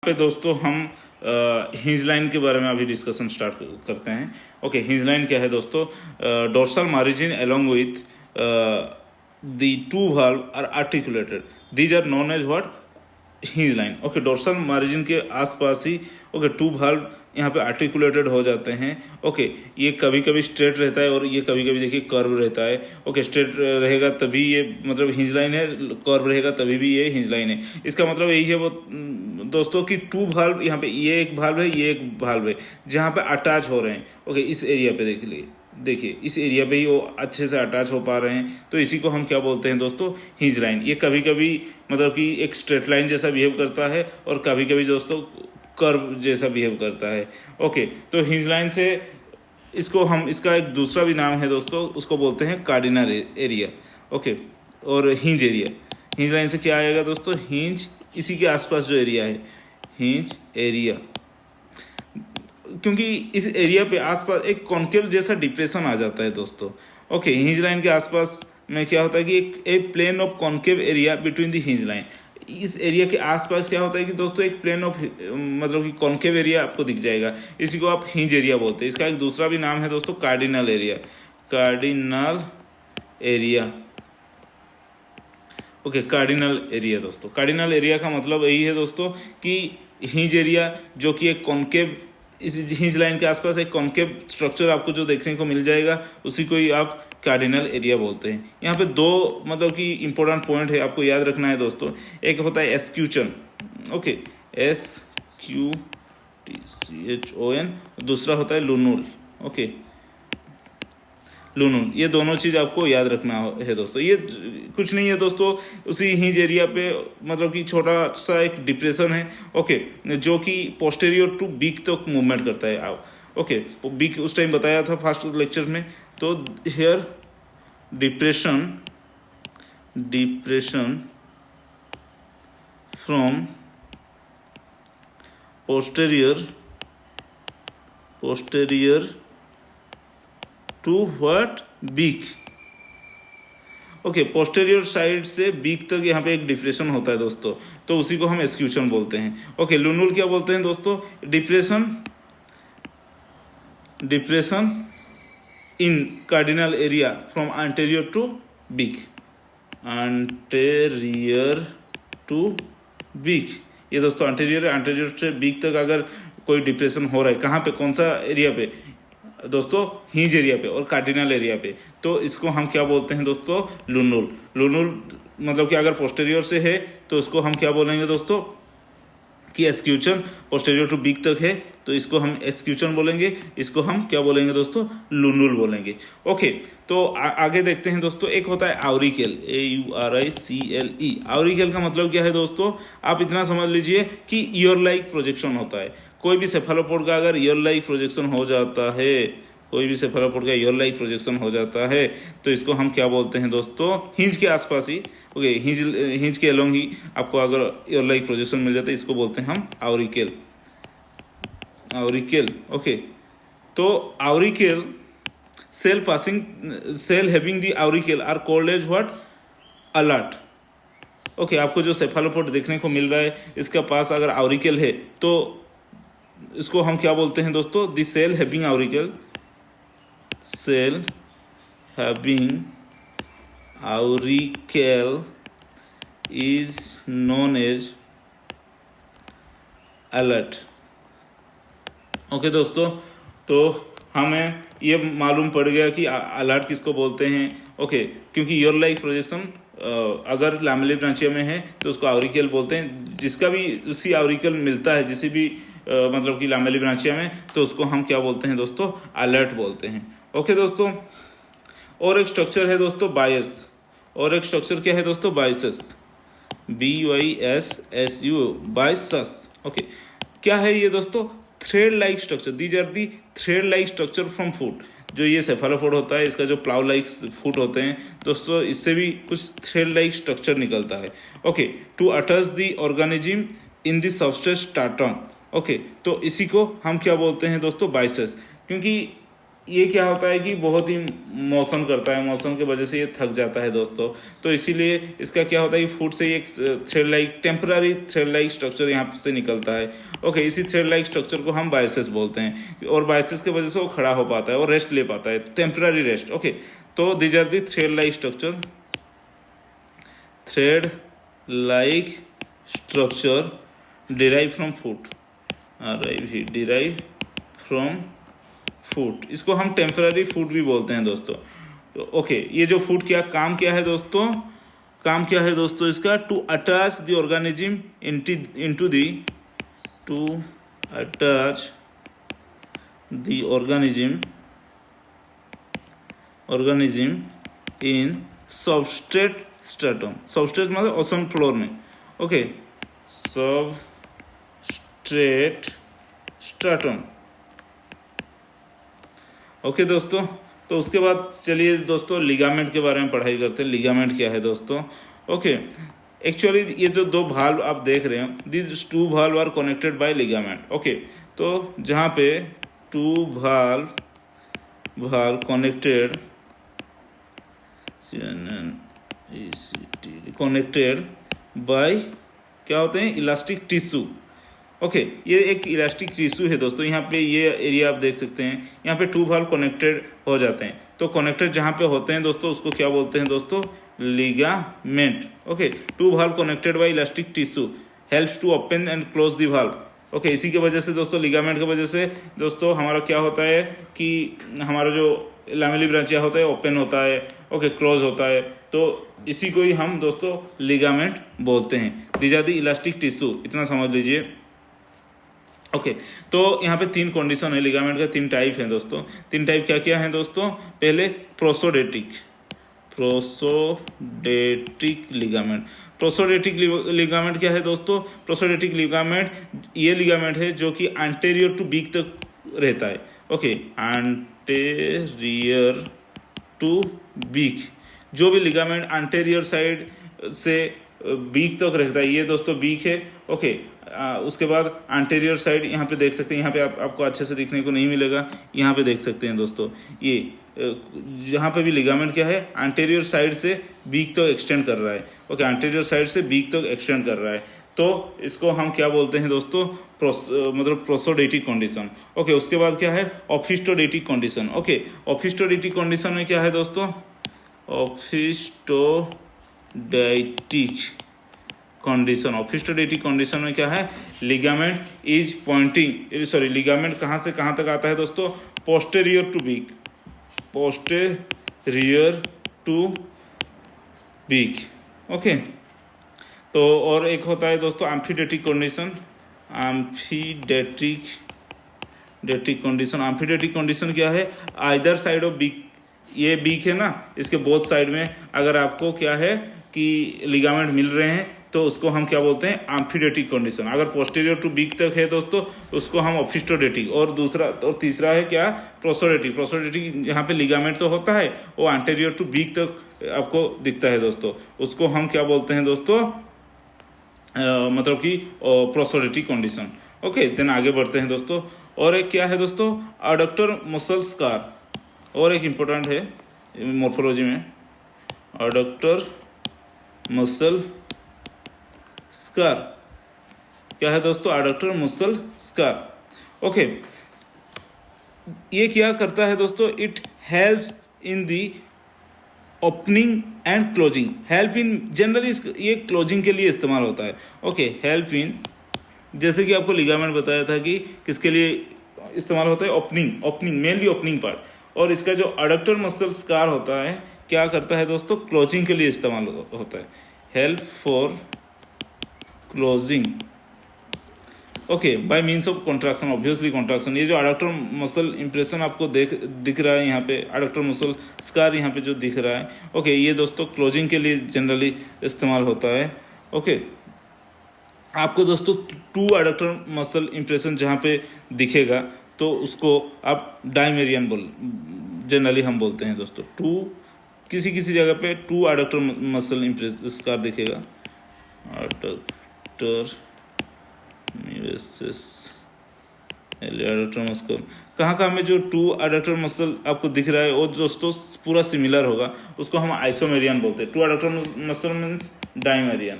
पे दोस्तों हम हिंज लाइन के बारे में अभी डिस्कशन स्टार्ट करते हैं। ओके, हिंज लाइन क्या है दोस्तों? Dorsal margin along with the two valve are articulated, these are known as what? Hinge line. Okay, dorsal margin के आसपास ही ओके टू वाल्व यहाँ पे आर्टिकुलेटेड हो जाते हैं। ओके, ये कभी कभी स्ट्रेट रहता है और ये कभी कभी देखिए कर्व रहता है। ओके, स्ट्रेट रहेगा तभी ये मतलब हिंज लाइन है, कर्व रहेगा तभी भी ये हिंज लाइन है। इसका मतलब यही है वो दोस्तों कि टू वाल्व यहाँ पे, ये एक वाल्व है, ये एक वाल्व है, जहाँ पे अटैच हो रहे हैं। ओके, इस एरिया पे देखिए इस एरिया पे ही वो अच्छे से अटैच हो पा रहे हैं, तो इसी को हम क्या बोलते हैं दोस्तों? Hinge line. ये कभी कभी मतलब कि एक स्ट्रेट लाइन जैसा बिहेव करता है और कभी कभी दोस्तों कर्व जैसा बिहेव करता है। ओके, तो हिंज लाइन से इसको हम, इसका एक दूसरा भी नाम है दोस्तों, उसको बोलते हैं कार्डिनल एरिया। ओके, और हिंज एरिया। हिंज लाइन से क्या आएगा दोस्तों? हिंज, इसी के आसपास जो एरिया है, हिंज एरिया, क्योंकि इस एरिया पे आसपास एक कॉन्केव जैसा डिप्रेशन आ जाता है दोस्तों। ओके, हिंज लाइन के आसपास में क्या होता है कि एक plane of concave area between the hinge line. इस एरिया के आसपास क्या होता है कि दोस्तों एक प्लेन ऑफ मतलब कि कॉन्केव एरिया आपको दिख जाएगा, इसी को आप हिंज एरिया बोलते हैं। इसका एक दूसरा भी नाम है दोस्तों cardinal area. Cardinal area. Okay, cardinal area दोस्तों। कार्डिनल एरिया का मतलब यही है दोस्तों कि हिंज एरिया जो कि एक कॉन्केव, इस हिंज लाइन के आसपास एक कॉन्केव स्ट्रक्चर आपको जो देखने को मिल जाएगा, उसी को ही आप कार्डिनल एरिया बोलते हैं। यहाँ पे दो मतलब कि इंपॉर्टेंट पॉइंट है, आपको याद रखना है दोस्तों। एक होता है एस्क्यूचन, ओके, SQTCHON, दूसरा होता है लूनुल। ओके, लूनुल, ये दोनों चीज़ आपको याद रखना है दोस्तों। ये कुछ नहीं है दोस्तों, उसी हिंज एरिया पे मतलब कि छोटा सा एक डिप्रेशन है। ओके, जो कि पोस्टेरियर टू बीक तक मूवमेंट करता है। आप ओके, बीक उस टाइम बताया था फर्स्ट लेक्चर में। तो here depression from posterior to what? Beak. Okay, posterior side से बीक तक यहाँ पे एक डिप्रेशन होता है दोस्तों, तो उसी को हम एस्क्यूशन बोलते हैं। ओके, लूनुल क्या बोलते हैं दोस्तों? Depression in cardinal area from anterior to beak. Anterior to beak, ये दोस्तों एंटेरियर से बीक तक अगर कोई डिप्रेशन हो रहा है, कहाँ पे, कौन सा एरिया पे दोस्तों? हिंज एरिया पे और कार्डिनल एरिया पे, तो इसको हम क्या बोलते हैं दोस्तों? लूनुल। लूनुल मतलब कि अगर पोस्टेरियर से है तो उसको हम क्या बोलेंगे दोस्तों? कि एस्क्यूचन पोस्टेरियर टू बीक तक है तो इसको हम एस्क्यूचन बोलेंगे, इसको हम क्या बोलेंगे दोस्तों? लूनुल बोलेंगे। ओके, तो आगे देखते हैं दोस्तों। एक होता है आउरिकेल, AURICLE। आउरिकेल का मतलब क्या है दोस्तों? आप इतना समझ लीजिए कि ईयर लाइक प्रोजेक्शन होता है। कोई भी सेफेलोपोड का अगर ईयर लाइक प्रोजेक्शन हो जाता है, कोई भी सेफेलोपोड का ईयर लाइक प्रोजेक्शन हो जाता है, तो इसको हम क्या बोलते हैं दोस्तों? हिंज के आसपास ही, ओके, हिंज के अलोंग ही आपको अगर ईयर लाइक प्रोजेक्शन मिल जाता है, इसको बोलते हैं हम आउरिकेल। ओके, तो auricle cell having the auricle are called as what? Alert. Okay, आपको जो सेफेलोपोड देखने को मिल रहा है, इसके पास अगर आउरिकेल है तो इसको हम क्या बोलते हैं दोस्तों? The cell having auricle, cell having auricle is known as alert. Okay दोस्तों, तो हमें ये मालूम पड़ गया कि अलर्ट किसको बोलते हैं। ओके, क्योंकि ईयर लाइक प्रोजेक्शन अगर लैमेलिया ब्रांचिया में है तो उसको आउरिकेल बोलते हैं। जिसका भी उसी आउरिकेल मिलता है, जिसी भी मतलब कि लैमेलिया ब्रांचिया में, तो उसको हम क्या बोलते हैं दोस्तों? अलर्ट बोलते हैं। ओके दोस्तों, और एक स्ट्रक्चर है दोस्तों बायस, और एक स्ट्रक्चर क्या है दोस्तों? बायसस, BYSSU, बायसस। ओके, क्या है ये दोस्तों? Thread like structure. These are the thread like structure from foot. जो ये सेफेलोपोड होता है, इसका जो प्लाव लाइक फूट होते हैं दोस्तों, इससे भी कुछ थ्रेड लाइक स्ट्रक्चर निकलता है। Okay, to attach the organism in the substrate stratum. Okay, तो इसी को हम क्या बोलते हैं दोस्तों? बायसेस। क्योंकि ये क्या होता है कि बहुत ही मोशन करता है, मोशन की वजह से ये थक जाता है दोस्तों। तो इसीलिए इसका क्या होता है कि फुट से एक thread like temporary thread like structure यहाँ से निकलता है। ओके, इसी थ्रेड लाइक स्ट्रक्चर को हम बायसेस बोलते हैं, और बायसेस की वजह से वो खड़ा हो पाता है और रेस्ट ले पाता है, टेम्पररी रेस्ट। ओके, तो these are the thread like structure, thread like structure derive from foot, derive from foot, इसको हम टेम्पररी फुट भी बोलते हैं दोस्तों। ओके, ये जो फुट क्या काम क्या है दोस्तों, काम क्या है दोस्तों इसका, to attach the organism into the, to attach the organism in substrate stratum, substrate मतलब ओजोन फ्लोर में। Okay, substrate stratum. ओके दोस्तों, तो उसके बाद चलिए दोस्तों लिगामेंट के बारे में पढ़ाई करते हैं। लिगामेंट क्या है दोस्तों। ओके, एक्चुअली ये जो दो भाल्व आप देख रहे हैं, this two valve are connected by ligament. Okay, तो जहाँ पे टू भाल्व कनेक्टेड बाय क्या होते हैं, इलास्टिक टिश्यू। ओके, ये एक इलास्टिक टिश्यू है दोस्तों। यहाँ पे ये एरिया आप देख सकते हैं, यहाँ पे टू भाल्व कनेक्टेड हो जाते हैं। तो कनेक्टेड जहाँ पे होते हैं दोस्तों उसको क्या बोलते हैं दोस्तों, ligament. Okay, two valve connected by elastic tissue helps to open and close the valve. Okay, इसी की वजह से दोस्तों, लिगामेंट की वजह से दोस्तों हमारा क्या होता है कि हमारा जो लैमेली ब्रांचिया होता है ओपन होता है, ओके, क्लोज होता है। तो इसी को ही हम दोस्तों लिगामेंट बोलते हैं। These are the elastic tissue, इतना समझ लीजिए। ओके, तो यहाँ पे तीन कंडीशन है लिगामेंट का, तीन टाइप है दोस्तों। तीन टाइप क्या क्या है दोस्तों, पहले प्रोसोडेटिक लिगामेंट। प्रोसोडेटिक लिगामेंट क्या है दोस्तों, प्रोसोडेटिक लिगामेंट ये लिगामेंट है जो कि एंटेरियर टू बीक तक रहता है। ओके, एंटेरियर टू बीक, जो भी लिगामेंट एंटेरियर साइड से बीक तक रहता है, ये दोस्तों बीक है। ओके, उसके बाद एंटेरियर साइड यहाँ पे देख सकते हैं, यहाँ पे आपको अच्छे से दिखने को नहीं मिलेगा, यहाँ पे देख सकते हैं दोस्तों, ये यहाँ पे भी लिगामेंट क्या है, एंटेरियर साइड से बीक तक एक्सटेंड कर रहा है। ओके, एंटेरियर साइड से बीक तक एक्सटेंड कर रहा है, तो इसको हम क्या बोलते हैं दोस्तों, मतलब प्रोसोडेटिक कंडीशन। ओके, उसके बाद क्या है, opisthodetic condition. Okay, opisthodetic condition में क्या है दोस्तों, ऑफिस्टोडेटिक कंडीशन में क्या है, ligament is pointing, sorry, ligament कहाँ से कहाँ तक आता है दोस्तों, posterior to beak, posterior to beak. Okay, तो और एक होता है दोस्तों एम्फीडेटिक कंडीशन, एम्फीडेटिक कंडीशन क्या है, आइदर साइड ऑफ बीक, ये बीक है ना, इसके बोथ साइड में अगर आपको क्या है कि लिगामेंट मिल रहे हैं तो उसको हम क्या बोलते हैं, एम्फीडेटिक कंडीशन। अगर पोस्टीरियर टू बीक तक है दोस्तों उसको हम ऑफिस्टोडेटिक, और तीसरा है क्या, प्रोसोडेटिक जहाँ पे लिगामेंट तो होता है वो एंटेरियर टू बीक तक आपको दिखता है दोस्तों, उसको हम क्या बोलते हैं दोस्तों, मतलब कि प्रोसोडेटिक कंडीशन। ओके, देन आगे बढ़ते हैं दोस्तों। और एक क्या है दोस्तों, अडक्टर मसल स्कार, और एक इम्पोर्टेंट है मॉर्फोलॉजी में, अडक्टर मसल स्कार। क्या है दोस्तों, अडक्टर मसल स्कार। ओके, ये क्या करता है दोस्तों, it helps in the opening and closing, help in, generally ये क्लोजिंग के लिए इस्तेमाल होता है। ओके, हेल्प इन, जैसे कि आपको लिगामेंट बताया था कि किसके लिए इस्तेमाल होता है, ओपनिंग मेनली ओपनिंग पार्ट, और इसका जो अडक्टर मसल स्कार होता है क्या करता है दोस्तों, क्लोजिंग के लिए इस्तेमाल होता है, help for closing. Okay, bye means of contraction, obviously contraction. ये जो अडक्टर मसल इंप्रेशन आपको दिख रहा है यहाँ पे, अडक्टर मसल स्कार यहाँ पे जो दिख रहा है, ओके, ये दोस्तों क्लोजिंग के लिए जनरली इस्तेमाल होता है। ओके, आपको दोस्तों टू अडक्टर मसल इंप्रेशन जहाँ पे दिखेगा तो उसको आप डायमेरियन जनरली हम बोलते हैं दोस्तों। टू किसी जगह पे टू अडक्टर मसल स्कार दिखेगा, अडक्टर एडक्टर मस्कुलम। कहाँ कहाँ में जो टू एडक्टर मसल आपको दिख रहा है वो दोस्तों पूरा सिमिलर होगा, उसको हम आइसोमेरियन बोलते हैं। Two adductor muscle means dimyarian,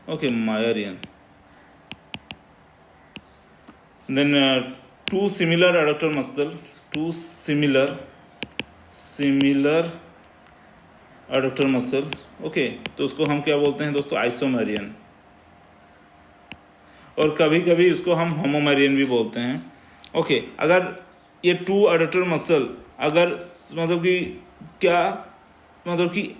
okay, myarian. Then two similar adductor muscle, two similar adductor muscle, okay, तो उसको हम क्या बोलते हैं दोस्तों, आइसोमेरियन। और कभी कभी इसको हम होमोमेरियन भी बोलते हैं, ओके। अगर ये टू एडक्टर मसल अगर मतलब कि क्या मतलब कि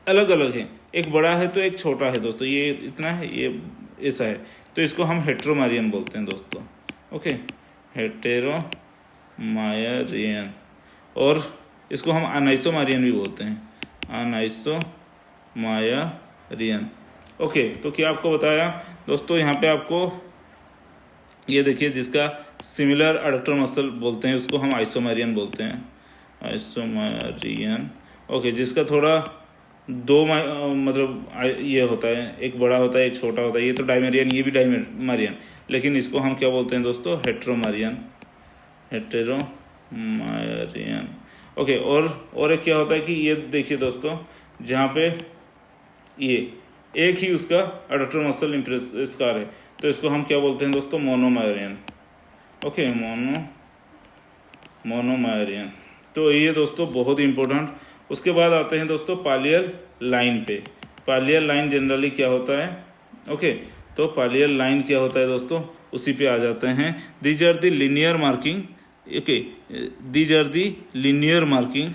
अलग अलग है, एक बड़ा है तो एक छोटा है दोस्तों, ये इतना है ये ऐसा है, तो इसको हम हेट्रोमेरियन बोलते हैं दोस्तों, ओके, हेटेरोमायरियन। और इसको हम अनाइसोमेरियन भी बोलते हैं, अनाइसोमायरियन, ओके। तो क्या आपको बताया दोस्तों, यहाँ पे आपको ये देखिए जिसका सिमिलर एडक्टर मसल बोलते हैं उसको हम आइसोमेरियन बोलते हैं, आइसोमेरियन, ओके। जिसका थोड़ा दो मतलब ये होता है, एक बड़ा होता है एक छोटा होता है, ये तो डाइमेरियन, ये भी डाइमेरियन, लेकिन इसको हम क्या बोलते हैं दोस्तों, हेट्रोमेरियन, हेटेरोमेरियन, ओके। और एक क्या होता है कि ये देखिए दोस्तों, जहाँ पे ये एक ही उसका एडक्टर मसल स्कार है, तो इसको हम क्या बोलते हैं दोस्तों, मोनोमेरियन, ओके, मोनोमेरियन। तो ये दोस्तों बहुत ही इंपॉर्टेंट। उसके बाद आते हैं दोस्तों पालियल लाइन पे। पालियल लाइन जनरली क्या होता है, ओके, तो पालियल लाइन क्या होता है दोस्तों, उसी पे आ जाते हैं। These are the linear marking, okay, these are the linear marking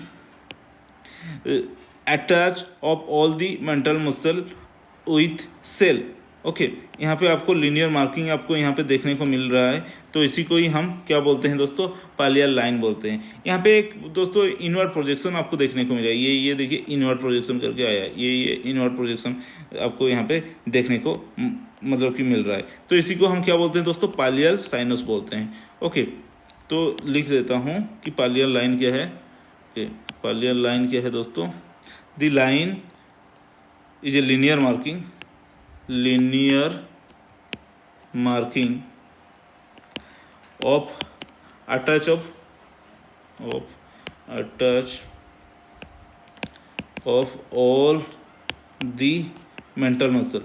attach of all the mantle muscle with shell, okay. यहाँ पे आपको लीनियर मार्किंग आपको यहाँ पे देखने को मिल रहा है, तो इसी को ही हम क्या बोलते हैं दोस्तों, पालियल लाइन बोलते हैं। यहाँ पे एक दोस्तों इनवर्ड प्रोजेक्शन आपको देखने को मिला है, ये देखिए इनवर्ड प्रोजेक्शन करके आया है, ये इनवर्ड प्रोजेक्शन आपको यहाँ पे देखने को मतलब कि मिल रहा है, तो इसी को हम क्या बोलते हैं दोस्तों, पालियल साइनस बोलते हैं, ओके। तो लिख देता हूँ कि पालियल लाइन क्या है, ओके, पालियल लाइन क्या है दोस्तों, the line is a linear marking of attach of all the mental muscle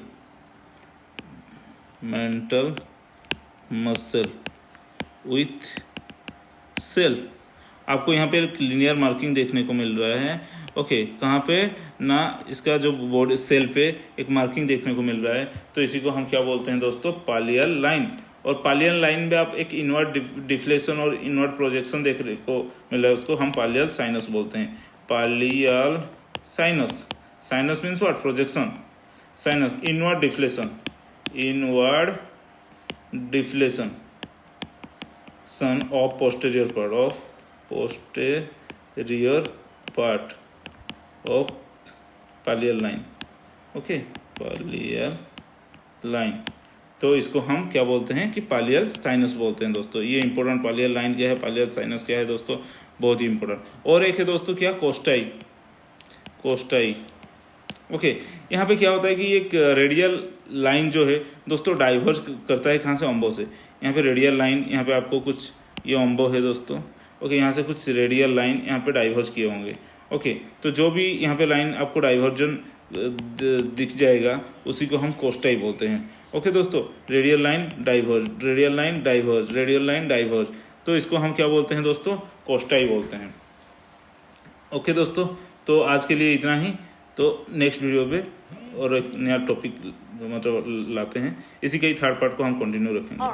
with cell। आपको यहाँ पे लीनियर मार्किंग देखने को मिल रहा है, ओके। कहाँ पे ना, इसका जो बॉडी सेल पे एक मार्किंग देखने को मिल रहा है, तो इसी को हम क्या बोलते हैं दोस्तों, पालियल लाइन। और पालियल लाइन में आप एक इनवर्ड डिफ्लेशन और इनवर्ड प्रोजेक्शन देखने को मिल रहा है, उसको हम पालियल साइनस बोलते हैं, pallial sinus. Sinus means what, projection, sinus, inward deflation sun of posterior part of pallial line, okay, pallial line. तो इसको हम क्या बोलते हैं कि पालियल साइनस बोलते हैं दोस्तों। ये इंपॉर्टेंट, पालियल लाइन क्या है, पालियल साइनस क्या है दोस्तों, बहुत ही इंपॉर्टेंट। और एक है दोस्तों क्या, कोस्टाई, ओके। यहाँ पे क्या होता है कि एक रेडियल लाइन जो है दोस्तों डाइवर्ज करता है, कहाँ से, अम्बो से। यहाँ पे रेडियल लाइन, यहाँ पे आपको कुछ ये अम्बो है दोस्तों, ओके, यहाँ से कुछ रेडियल लाइन यहाँ पे डाइवर्ज किए होंगे, ओके। तो जो भी यहाँ पे लाइन आपको डाइवर्जन दिख जाएगा उसी को हम कोस्टाई बोलते हैं, ओके दोस्तों। Radial line diverge, radial line diverge, radial line diverge, तो इसको हम क्या बोलते हैं दोस्तों, कोस्टाई बोलते हैं, ओके दोस्तों। तो आज के लिए इतना ही, तो नेक्स्ट वीडियो पे और एक नया टॉपिक मतलब लाते हैं, इसी का ही थर्ड पार्ट को हम कंटिन्यू रखेंगे।